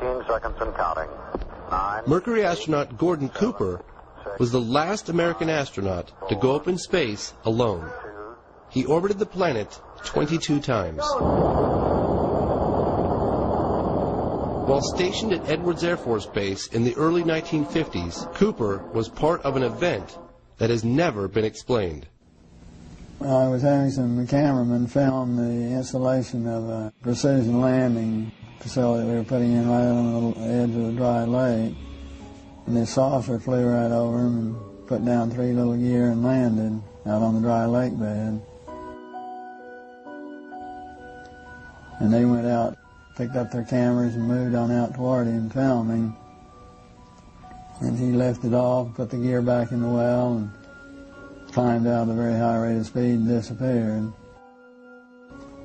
15 seconds and counting. 9. Mercury astronaut Gordon Cooper was the last American astronaut to go up in space alone. He orbited the planet 22 times. While stationed at Edwards Air Force Base in the early 1950s, Cooper was part of an event that has never been explained. I was having some cameramen film the installation of a precision landing facility we were putting in right on the edge of the dry lake. And this saucer flew right over them and put down 3 little gear and landed out on the dry lake bed. And they went out, picked up their cameras and moved on out toward him filming. And he lifted off, put the gear back in the well, and climbed out at a very high rate of speed and disappeared.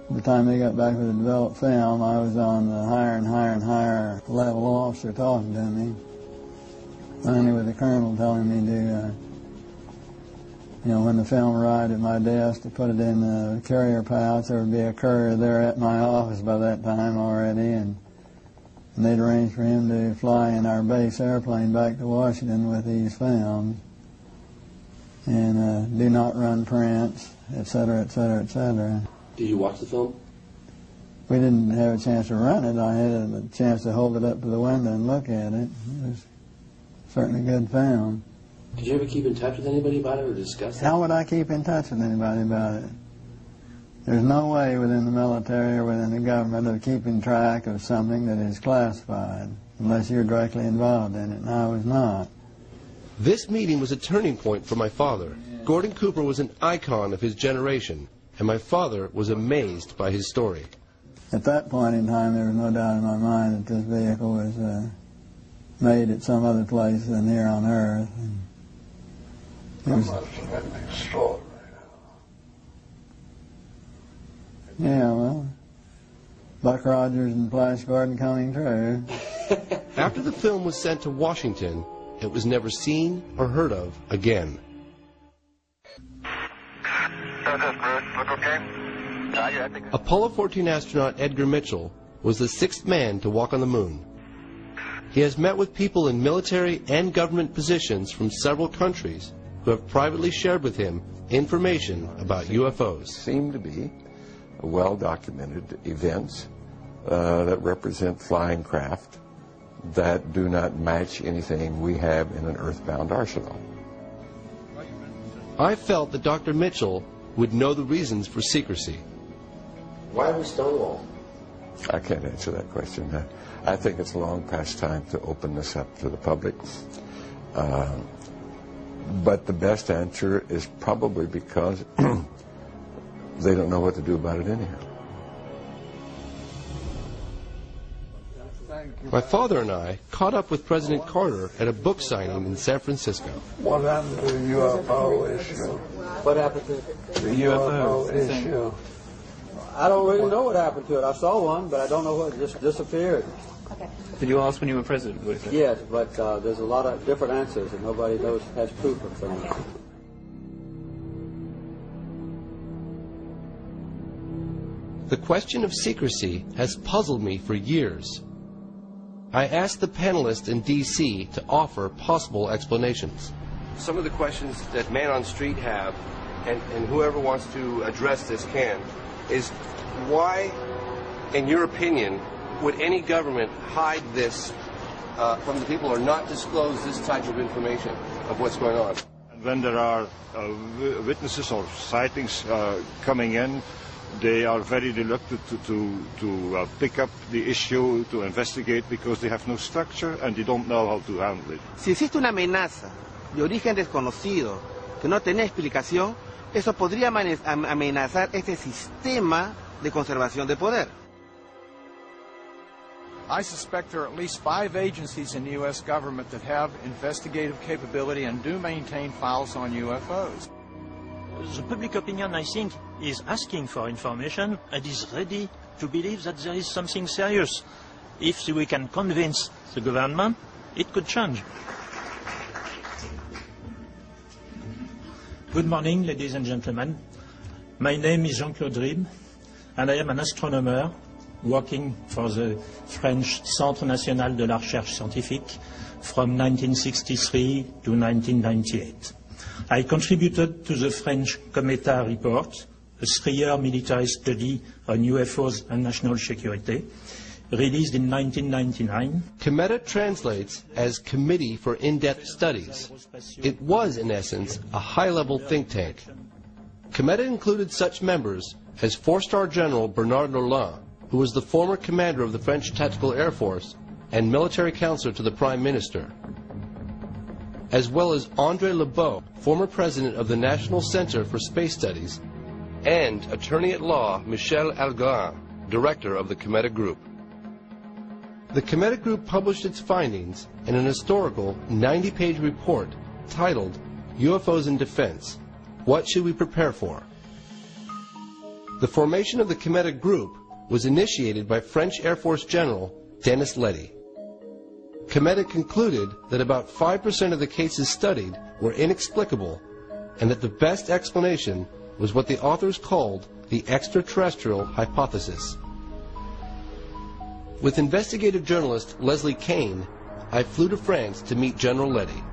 By the time they got back with the developed film, I was on the higher and higher and higher level officer talking to me. Finally with the colonel telling me to, when the film arrived at my desk, to put it in the carrier pouch. There would be a courier there at my office by that time already, and they'd arranged for him to fly in our base airplane back to Washington with these films, and do not run prints, etc., etc., etc. Did you watch the film? We didn't have a chance to run it. I had a chance to hold it up to the window and look at it. It was certainly a good film. Did you ever keep in touch with anybody about it or discuss it? How would I keep in touch with anybody about it? There's no way within the military or within the government of keeping track of something that is classified unless you're directly involved in it, and I was not. This meeting was a turning point for my father. Gordon Cooper was an icon of his generation, and my father was amazed by his story. At that point in time, there was no doubt in my mind that this vehicle was made at some other place than here on Earth. It was, yeah, well, Buck Rogers and Flash Gordon coming true. After the film was sent to Washington, it was never seen or heard of again. Apollo 14 astronaut Edgar Mitchell was the 6th man to walk on the moon. He has met with people in military and government positions from several countries who have privately shared with him information about UFOs. Seem to be well-documented events that represent flying craft that do not match anything we have in an earthbound arsenal. I felt that Dr. Mitchell would know the reasons for secrecy. Why was Stonewall? I can't answer that question. I think it's long past time to open this up to the public. But the best answer is probably because they don't know what to do about it anyhow. My father and I caught up with President Carter at a book signing in San Francisco. What happened to the UFO issue? What happened to the UFO issue? I don't really know what happened to it. I saw one, but I don't know what. It just disappeared. Okay. Did you ask when you were president? Yes, but there's a lot of different answers, and nobody has proof of things. The question of secrecy has puzzled me for years. I asked the panelists in D.C. to offer possible explanations. Some of the questions that Man on Street have, and whoever wants to address this can, is why, in your opinion, would any government hide this from the people or not disclose this type of information of what's going on? When there are witnesses or sightings coming in, they are very reluctant to pick up the issue, to investigate, because they have no structure and they don't know how to handle it. Si existe una amenaza de origen desconocido que no tiene explicación, eso podría amenazar este sistema de conservación de poder. I suspect there are at least 5 agencies in the U.S. government that have investigative capability and do maintain files on UFOs. The public opinion, I think, is asking for information and is ready to believe that there is something serious. If we can convince the government, it could change. Good morning, ladies and gentlemen. My name is Jean-Claude Ribes, and I am an astronomer working for the French Centre National de la Recherche Scientifique from 1963 to 1998. I contributed to the French Cometa report, a 3-year military study on UFOs and national security, released in 1999. Cometa translates as Committee for In-Depth Studies. It was, in essence, a high-level think tank. Cometa included such members as 4-star General Bernard Lorlin, who was the former commander of the French Tactical Air Force and military counselor to the Prime Minister, as well as André Lebeau, former president of the National Center for Space Studies, and attorney-at-law Michel Algarin, director of the Cometa Group. The Cometa Group published its findings in an historical 90-page report titled UFOs in Defense, What Should We Prepare For? The formation of the Cometa Group was initiated by French Air Force General Denis Letty. Cometa concluded that about 5% of the cases studied were inexplicable and that the best explanation was what the authors called the extraterrestrial hypothesis. With investigative journalist Leslie Kane, I flew to France to meet General Letty.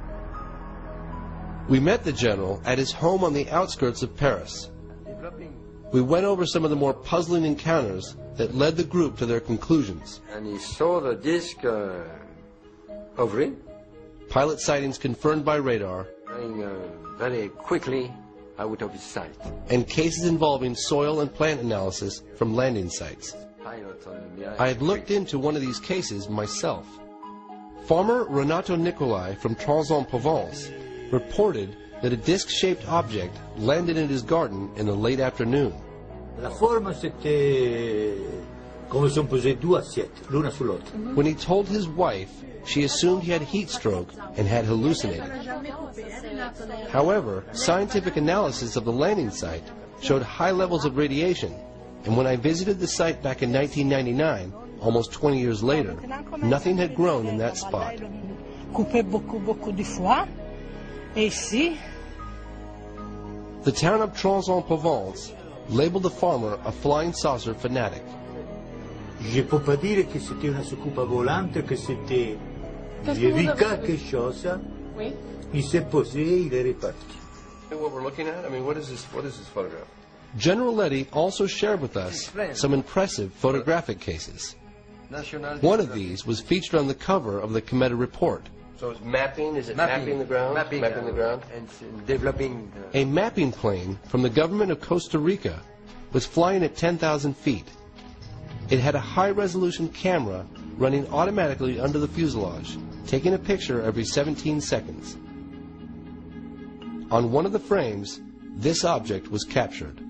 We met the general at his home on the outskirts of Paris. We went over some of the more puzzling encounters that led the group to their conclusions. And he saw the disc hovering. Pilot sightings confirmed by radar. Going very quickly out of his sight. And cases involving soil and plant analysis from landing sites. I had looked into one of these cases myself. Farmer Renato Nicolai from Trans-en-Provence reported that a disc-shaped object landed in his garden in the late afternoon. La forme c'était comme si on posait deux assiettes, l'una sull'altra. When he told his wife, she assumed he had heat stroke and had hallucinated. However, scientific analysis of the landing site showed high levels of radiation, and when I visited the site back in 1999, almost 20 years later, nothing had grown in that spot. The town of Trans-en-Provence labeled the farmer a flying saucer fanatic. Je peux pas dire que c'était una soucoupe volante, que c'était... J'ai vu quelque chose, il s'est posé, il est reparti. What we're looking at? I mean, what is this photograph? General Letty also shared with us some impressive photographic cases. One of these was featured on the cover of the Cometa report. So it's mapping, is it mapping the ground? Mapping the ground. And developing... A mapping plane from the government of Costa Rica was flying at 10,000 feet. It had a high-resolution camera running automatically under the fuselage, taking a picture every 17 seconds. On one of the frames, this object was captured.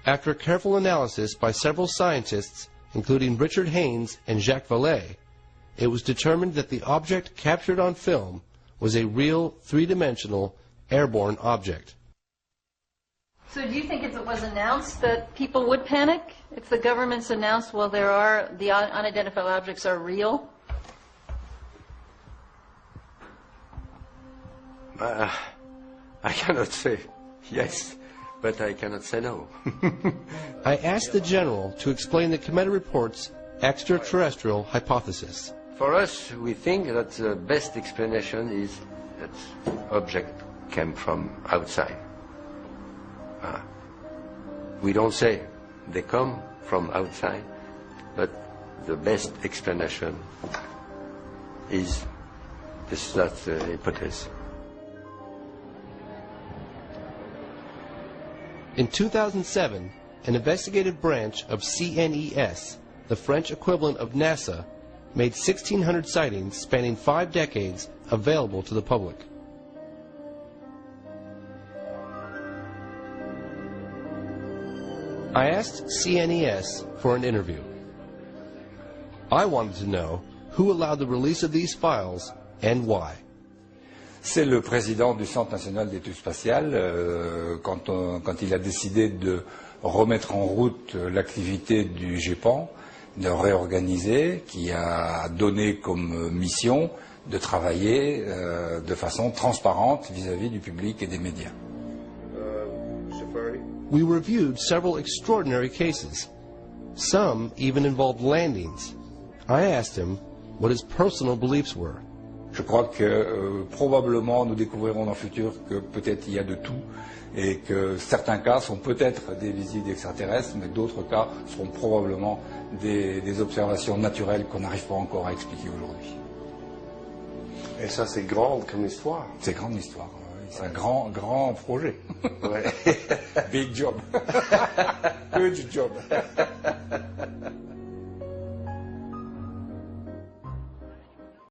After careful analysis by several scientists, including Richard Haynes and Jacques Vallée, it was determined that the object captured on film was a real three-dimensional airborne object. So do you think if it was announced that people would panic? If the government's announced, well, the unidentified objects are real? I cannot say yes, but I cannot say no. I asked the general to explain the Cometa report's extraterrestrial hypothesis. For us, we think that the best explanation is that object came from outside. We don't say they come from outside, but the best explanation is that hypothesis. In 2007, an investigative branch of CNES, the French equivalent of NASA, made 1,600 sightings spanning 5 decades available to the public. I asked CNES for an interview. I wanted to know who allowed the release of these files and why. C'est le président du Centre national d'études spatiales, quand il a décidé de remettre en route l'activité du GEPAN, de réorganiser, qui a donné comme mission de travailler de façon transparente vis-à-vis du public et des médias. We reviewed several extraordinary cases. Some even involved landings. I asked him what his personal beliefs were. Je crois que probablement nous découvrirons dans le futur que peut-être il y a de tout et que certains cas sont peut-être des visites extraterrestres, mais d'autres cas seront probablement des observations naturelles qu'on n'arrive pas encore à expliquer aujourd'hui. Et ça, c'est grand comme histoire. C'est grande histoire. Oui. C'est un grand projet. Ouais. Big job. Good job.